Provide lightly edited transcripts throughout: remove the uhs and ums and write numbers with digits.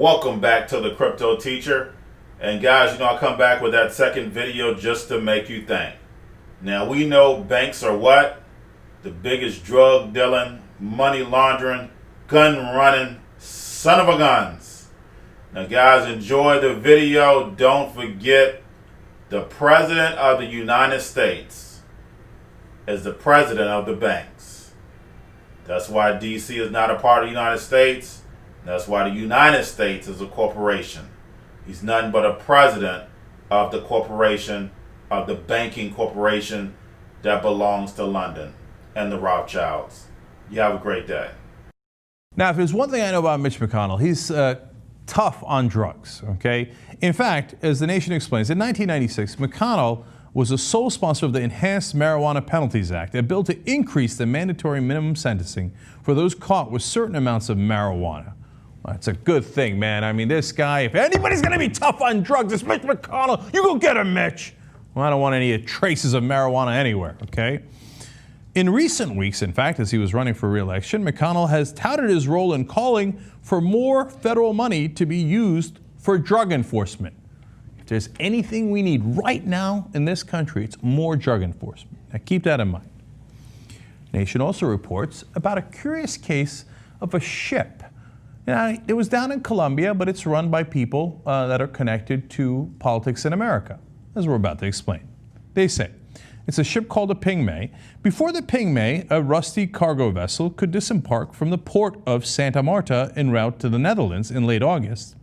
Welcome back to the Cryptoteacher. And guys, I come back with that second video just to make you think. Now we know banks are what? The biggest drug dealing, money laundering, gun running, son of a guns. Now guys, enjoy the video. Don't forget, the President of the United States is the president of the banks. That's why DC is not a part of the United States. That's why the United States is a corporation. He's nothing but a president of the corporation, of the banking corporation that belongs to London and the Rothschilds. You have a great day. Now, if there's one thing I know about Mitch McConnell, he's tough on drugs, okay? In fact, as The Nation explains, in 1996, McConnell was the sole sponsor of the Enhanced Marijuana Penalties Act, a bill to increase the mandatory minimum sentencing for those caught with certain amounts of marijuana. Well, that's a good thing, man. I mean, this guy, if anybody's going to be tough on drugs, it's Mitch McConnell. You go get him, Mitch. Well, I don't want any traces of marijuana anywhere, okay? In recent weeks, in fact, as he was running for re-election, McConnell has touted his role in calling for more federal money to be used for drug enforcement. If there's anything we need right now in this country, it's more drug enforcement. Now, keep that in mind. Nation also reports about a curious case of a ship. Now, it was down in Colombia, but it's run by people that are connected to politics in America, as we're about to explain. They say it's a ship called a Pygmy. Before the Pygmy, a rusty cargo vessel could disembark from the port of Santa Marta en route to the Netherlands in late August.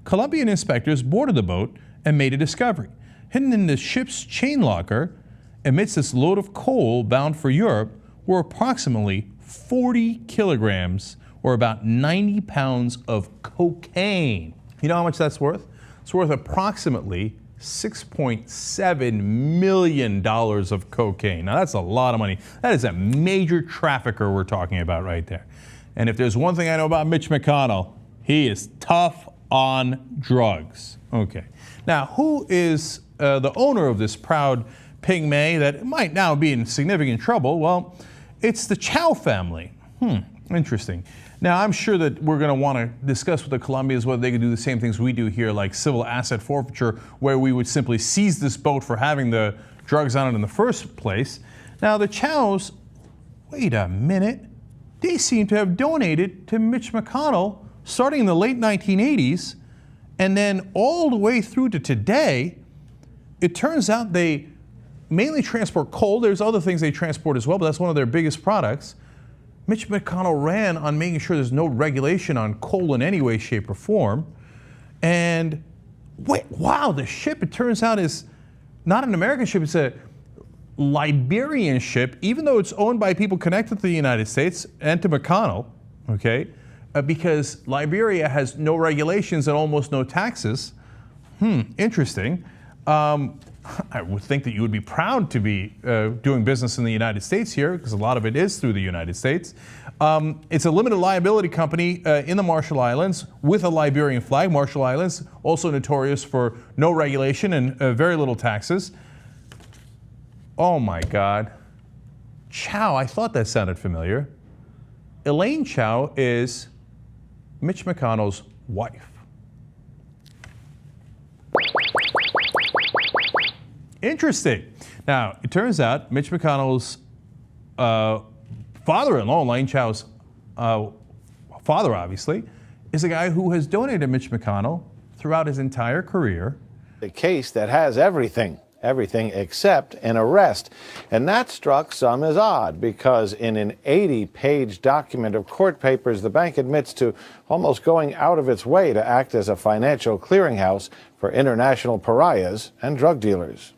Colombian inspectors boarded the boat and made a discovery. Hidden in the ship's chain locker, amidst this load of coal bound for Europe, were approximately 40 kilograms or about 90 pounds of cocaine. You know how much that's worth? It's worth approximately $6.7 million of cocaine. Now that's a lot of money. That is a major trafficker we're talking about right there. And if there's one thing I know about Mitch McConnell, he is tough on drugs. Okay. Now, who is the owner of this proud Pygmy that might now be in significant trouble? Well, it's the Chow family. Interesting. Now, I'm sure that we're going to want to discuss with the Colombians whether they could do the same things we do here, like civil asset forfeiture, where we would simply seize this boat for having the drugs on it in the first place. Now, the Chows, wait a minute, they seem to have donated to Mitch McConnell starting in the late 1980s, and then all the way through to today. It turns out they mainly transport coal. There's other things they transport as well, but that's one of their biggest products. Mitch McConnell ran on making sure there's no regulation on coal in any way, shape, or form. And wow, the ship, it turns out, is not an American ship. It's a Liberian ship, even though it's owned by people connected to the United States and to McConnell, okay? Because Liberia has no regulations and almost no taxes. Interesting. I would think that you would be proud to be doing business in the United States here, because a lot of it is through the United States. It's a limited liability company in the Marshall Islands with a Liberian flag. Marshall Islands, also notorious for no regulation and very little taxes. Oh my God. Chow, I thought that sounded familiar. Elaine Chow is Mitch McConnell's wife. Interesting. Now, it turns out Mitch McConnell's father-in-law, Elaine Chow's father, obviously, is a guy who has donated to Mitch McConnell throughout his entire career. A case that has everything except an arrest. And that struck some as odd, because in an 80-page document of court papers, the bank admits to almost going out of its way to act as a financial clearinghouse for international pariahs and drug dealers.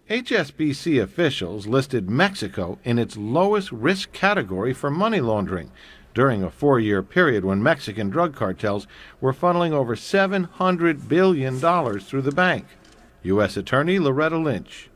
HSBC officials listed Mexico in its lowest risk category for money laundering during a 4-year period when Mexican drug cartels were funneling over $700 billion through the bank. U.S. Attorney Loretta Lynch.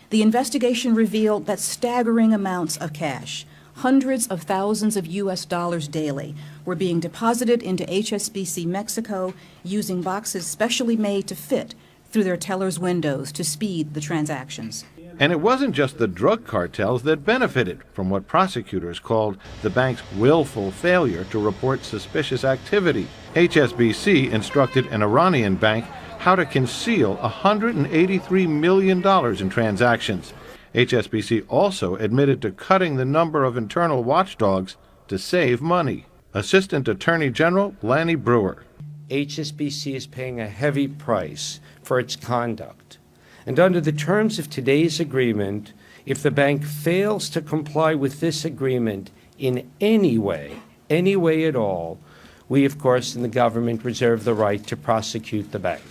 The investigation revealed that staggering amounts of cash, hundreds of thousands of U.S. dollars daily, were being deposited into HSBC Mexico using boxes specially made to fit through their tellers' windows to speed the transactions. And it wasn't just the drug cartels that benefited from what prosecutors called the bank's willful failure to report suspicious activity. HSBC instructed an Iranian bank how to conceal $183 million in transactions. HSBC also admitted to cutting the number of internal watchdogs to save money. Assistant Attorney General Lanny Brewer. HSBC is paying a heavy price for its conduct. And under the terms of today's agreement, if the bank fails to comply with this agreement in any way at all, we, of course, in the government reserve the right to prosecute the bank.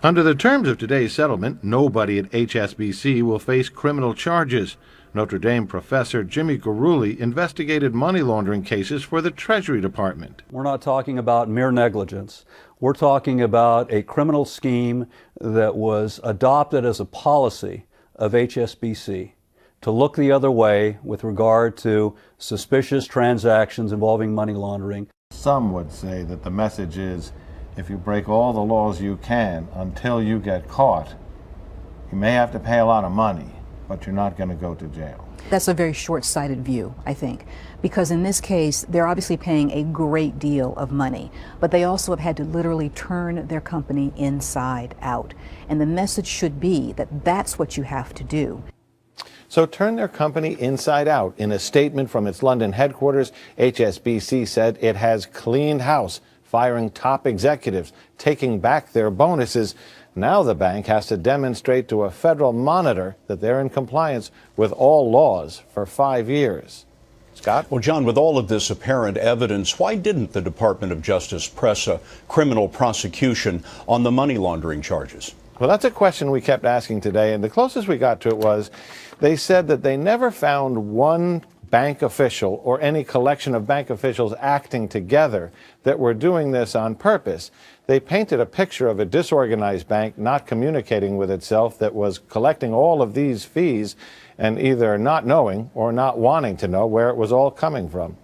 Under the terms of today's settlement, nobody at HSBC will face criminal charges. Notre Dame professor Jimmy Guruli investigated money laundering cases for the Treasury Department. We're not talking about mere negligence. We're talking about a criminal scheme that was adopted as a policy of HSBC to look the other way with regard to suspicious transactions involving money laundering. Some would say that the message is, if you break all the laws you can until you get caught, you may have to pay a lot of money, but you're not going to go to jail. That's a very short-sighted view, I think, because in this case, they're obviously paying a great deal of money, but they also have had to literally turn their company inside out. And the message should be that that's what you have to do. So turn their company inside out. In a statement from its London headquarters, HSBC said it has cleaned house, firing top executives, taking back their bonuses. Now the bank has to demonstrate to a federal monitor that they're in compliance with all laws for 5 years. Scott? Well, John, with all of this apparent evidence, why didn't the Department of Justice press a criminal prosecution on the money laundering charges? Well, that's a question we kept asking today, and the closest we got to it was they said that they never found one bank official or any collection of bank officials acting together that were doing this on purpose. They painted a picture of a disorganized bank not communicating with itself that was collecting all of these fees and either not knowing or not wanting to know where it was all coming from.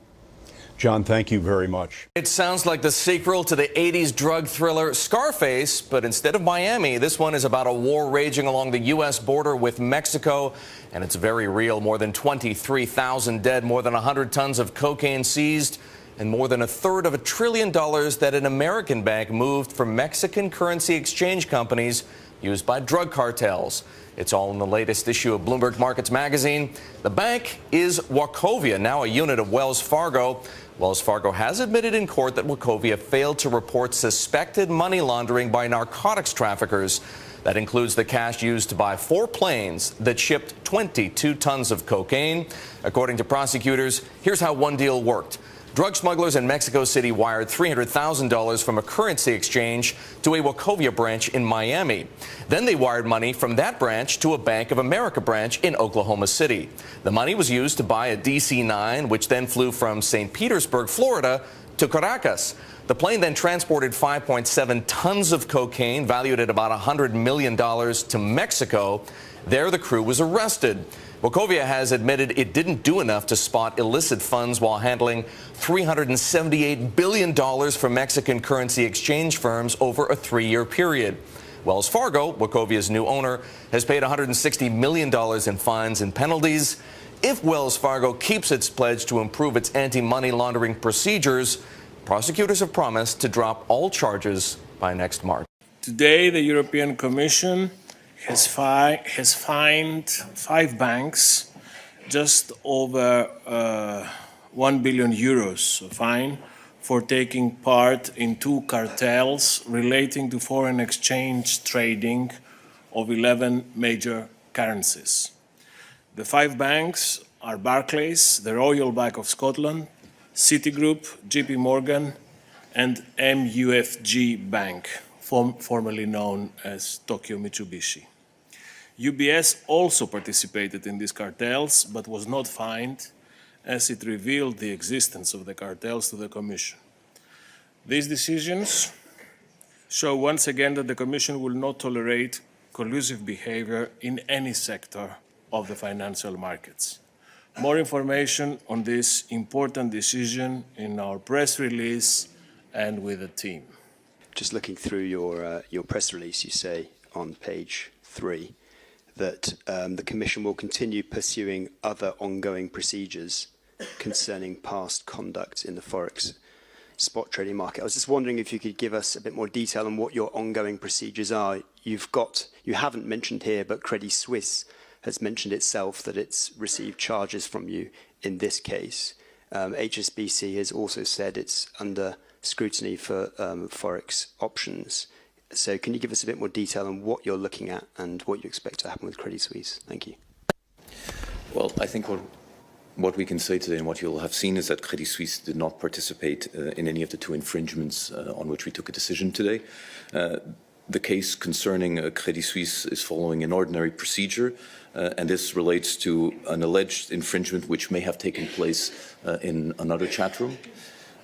John, thank you very much. It sounds like the sequel to the 80s drug thriller Scarface, but instead of Miami, this one is about a war raging along the U.S. border with Mexico, and it's very real. More than 23,000 dead, more than 100 tons of cocaine seized, and more than $1/3 of $1 trillion that an American bank moved from Mexican currency exchange companies used by drug cartels. It's all in the latest issue of Bloomberg Markets magazine. The bank is Wachovia, now a unit of Wells Fargo. Wells Fargo has admitted in court that Wachovia failed to report suspected money laundering by narcotics traffickers. That includes the cash used to buy 4 planes that shipped 22 tons of cocaine. According to prosecutors, here's how one deal worked. Drug smugglers in Mexico City wired $300,000 from a currency exchange to a Wachovia branch in Miami. Then they wired money from that branch to a Bank of America branch in Oklahoma City. The money was used to buy a DC-9, which then flew from St. Petersburg, Florida, to Caracas. The plane then transported 5.7 tons of cocaine, valued at about $100 million, to Mexico. There, the crew was arrested. Wachovia has admitted it didn't do enough to spot illicit funds while handling $378 billion from Mexican currency exchange firms over a 3-year period. Wells Fargo, Wachovia's new owner, has paid $160 million in fines and penalties. If Wells Fargo keeps its pledge to improve its anti-money laundering procedures, prosecutors have promised to drop all charges by next March. Today, the European Commission has fined 5 banks just over 1 billion euros fine for taking part in 2 cartels relating to foreign exchange trading of 11 major currencies. The 5 banks are Barclays, the Royal Bank of Scotland, Citigroup, JP Morgan, and MUFG Bank, formerly known as Tokyo Mitsubishi. UBS also participated in these cartels, but was not fined, as it revealed the existence of the cartels to the Commission. These decisions show once again that the Commission will not tolerate collusive behavior in any sector of the financial markets. More information on this important decision in our press release and with the team. Just looking through your press release, you say on page 3 that the Commission will continue pursuing other ongoing procedures concerning past conduct in the Forex spot trading market. I was just wondering if you could give us a bit more detail on what your ongoing procedures are. You haven't mentioned here, but Credit Suisse has mentioned itself that it's received charges from you in this case. HSBC has also said it's under scrutiny for Forex options. So can you give us a bit more detail on what you're looking at and what you expect to happen with Credit Suisse? Thank you. Well, I think what we can say today and what you'll have seen is that Credit Suisse did not participate in any of the two infringements on which we took a decision today. The case concerning Credit Suisse is following an ordinary procedure, and this relates to an alleged infringement which may have taken place in another chat room.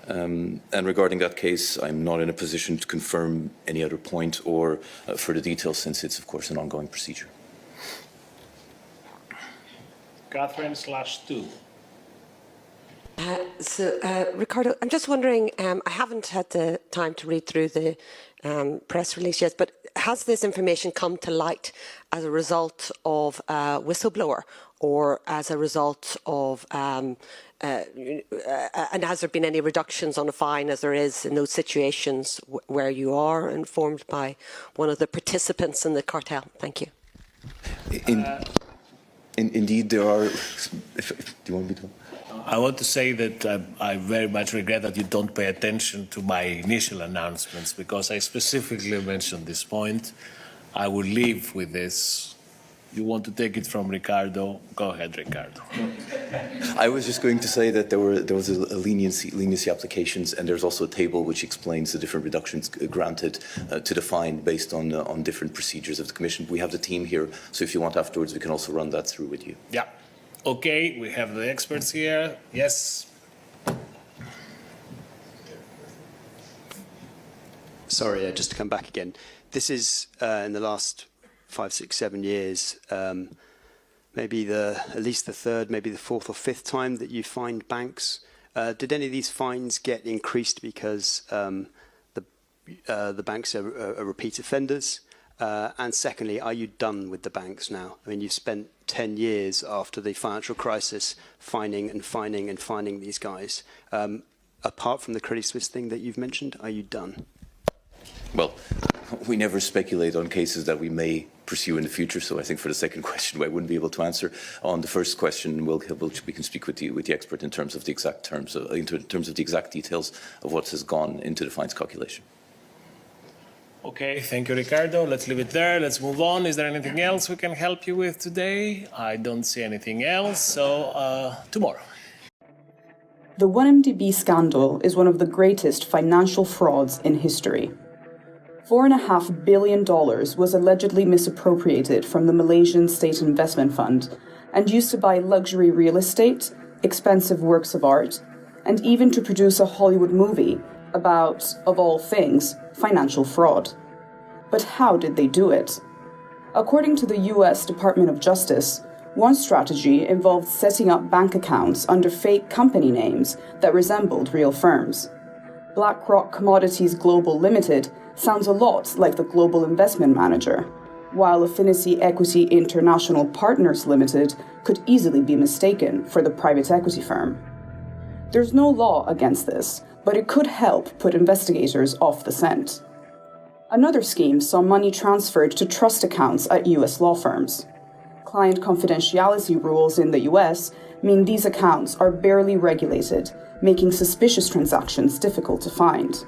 And regarding that case, I'm not in a position to confirm any other point or further details, since it's, of course, an ongoing procedure. Catherine/2. Ricardo, I'm just wondering, I haven't had the time to read through the press release yet, but has this information come to light as a result of a whistleblower or as a result of, and has there been any reductions on a fine as there is in those situations where you are informed by one of the participants in the cartel? Thank you. Indeed, there are. Do you want me to? I want to say that I very much regret that you don't pay attention to my initial announcements, because I specifically mentioned this point. I will leave with this. You want to take it from Ricardo? Go ahead, Ricardo. I was just going to say that there was a leniency applications, and there's also a table which explains the different reductions granted to the fine based on different procedures of the Commission. We have the team here, so if you want afterwards, we can also run that through with you. Yeah. Okay, we have the experts here. Yes. Sorry, just to come back again. This is in the last 5, 6, 7 years, maybe at least the third, maybe the fourth or fifth time that you fined banks. Did any of these fines get increased because the banks are repeat offenders? And secondly, are you done with the banks now? I mean, you've spent 10 years after the financial crisis fining these guys. Apart from the Credit Suisse thing that you've mentioned, are you done? Well, we never speculate on cases that we may pursue in the future, so I think for the second question I wouldn't be able to answer. On the first question, we can speak with the expert in terms of the exact details of what has gone into the fines calculation. Okay, thank you, Ricardo. Let's leave it there. Let's move on. Is there anything else we can help you with today? I don't see anything else, so tomorrow. The 1MDB scandal is one of the greatest financial frauds in history. $4.5 billion was allegedly misappropriated from the Malaysian State Investment Fund and used to buy luxury real estate, expensive works of art, and even to produce a Hollywood movie about, of all things, financial fraud. But how did they do it? According to the US Department of Justice, one strategy involved setting up bank accounts under fake company names that resembled real firms. BlackRock Commodities Global Limited sounds a lot like the Global Investment Manager, while Affinity Equity International Partners Limited could easily be mistaken for the private equity firm. There's no law against this, but it could help put investigators off the scent. Another scheme saw money transferred to trust accounts at US law firms. Client confidentiality rules in the US mean these accounts are barely regulated, making suspicious transactions difficult to find.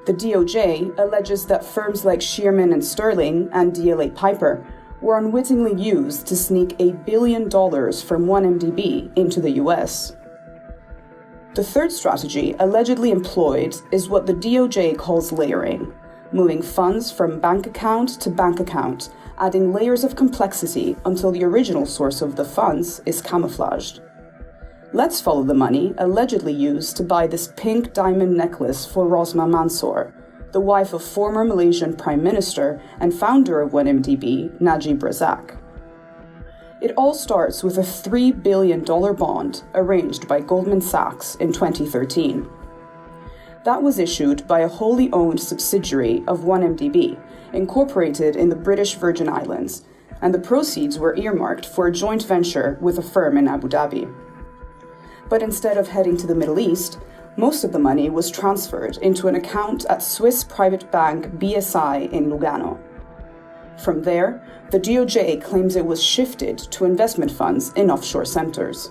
The DOJ alleges that firms like Shearman & Sterling and DLA Piper were unwittingly used to sneak $1 billion from 1MDB into the US. The third strategy allegedly employed is what the DOJ calls layering, moving funds from bank account to bank account, adding layers of complexity until the original source of the funds is camouflaged. Let's follow the money allegedly used to buy this pink diamond necklace for Rosma Mansour, the wife of former Malaysian Prime Minister and founder of 1MDB, Najib Razak. It all starts with a $3 billion bond arranged by Goldman Sachs in 2013. That was issued by a wholly owned subsidiary of 1MDB, incorporated in the British Virgin Islands, and the proceeds were earmarked for a joint venture with a firm in Abu Dhabi. But instead of heading to the Middle East, most of the money was transferred into an account at Swiss private bank BSI in Lugano. From there, the DOJ claims it was shifted to investment funds in offshore centers.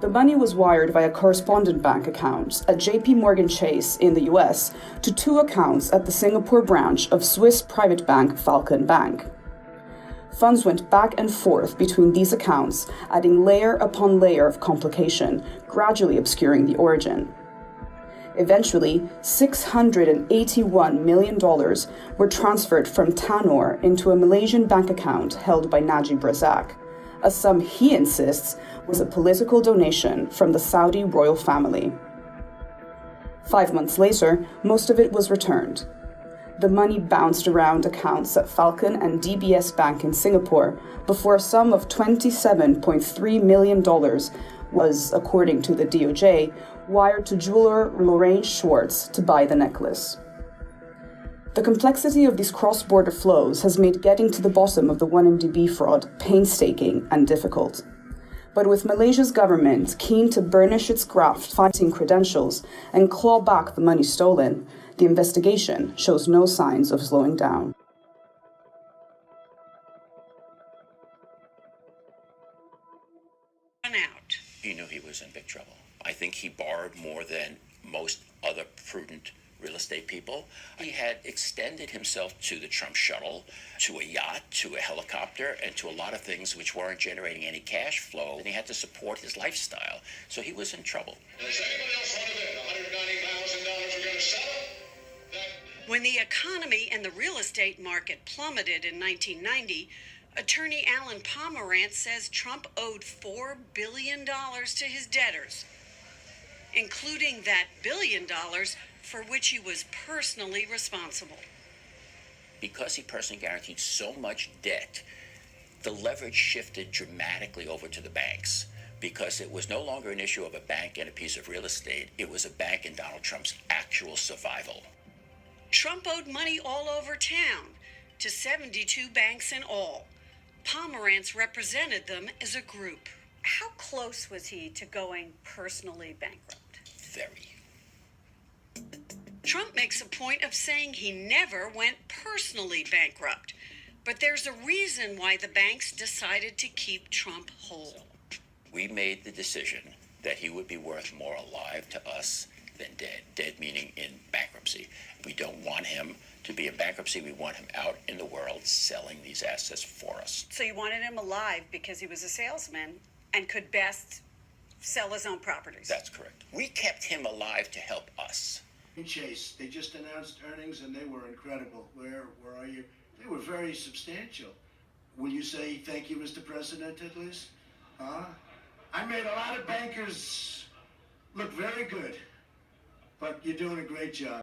The money was wired via correspondent bank accounts at JP Morgan Chase in the US to 2 accounts at the Singapore branch of Swiss private bank Falcon Bank. Funds went back and forth between these accounts, adding layer upon layer of complication, gradually obscuring the origin. Eventually, $681 million were transferred from Tanor into a Malaysian bank account held by Najib Razak, a sum he insists was a political donation from the Saudi royal family. 5 months later, most of it was returned. The money bounced around accounts at Falcon and DBS Bank in Singapore before a sum of $27.3 million was, according to the DOJ, wired to jeweler Lorraine Schwartz to buy the necklace. The complexity of these cross-border flows has made getting to the bottom of the 1MDB fraud painstaking and difficult. But with Malaysia's government keen to burnish its graft-fighting credentials and claw back the money stolen, the investigation shows no signs of slowing down. He knew he was in big trouble. I think he borrowed more than most other prudent real estate people. He had extended himself to the Trump shuttle, to a yacht, to a helicopter, and to a lot of things which weren't generating any cash flow, and he had to support his lifestyle. So he was in trouble. Does anybody else want to bid $190,000 we're going to sell it? When the economy and the real estate market plummeted in 1990, attorney Alan Pomerantz says Trump owed $4 billion to his debtors, including that $1 billion for which he was personally responsible. Because he personally guaranteed so much debt, the leverage shifted dramatically over to the banks, because it was no longer an issue of a bank and a piece of real estate. It was a bank in Donald Trump's actual survival. Trump owed money all over town to 72 banks in all. Pomerantz represented them as a group. How close was he to going personally bankrupt? Very. Trump makes a point of saying he never went personally bankrupt, but there's a reason why the banks decided to keep Trump whole. We made the decision that he would be worth more alive to us than dead. Dead meaning in bankruptcy. We don't want him to be in bankruptcy. We want him out in the world selling these assets for us. So you wanted him alive because he was a salesman and could best sell his own properties. That's correct. We kept him alive to help us. Chase, they just announced earnings and they were incredible. Where are you? They were very substantial. Will you say thank you, Mr. President, at least? Huh? I made a lot of bankers look very good, but you're doing a great job.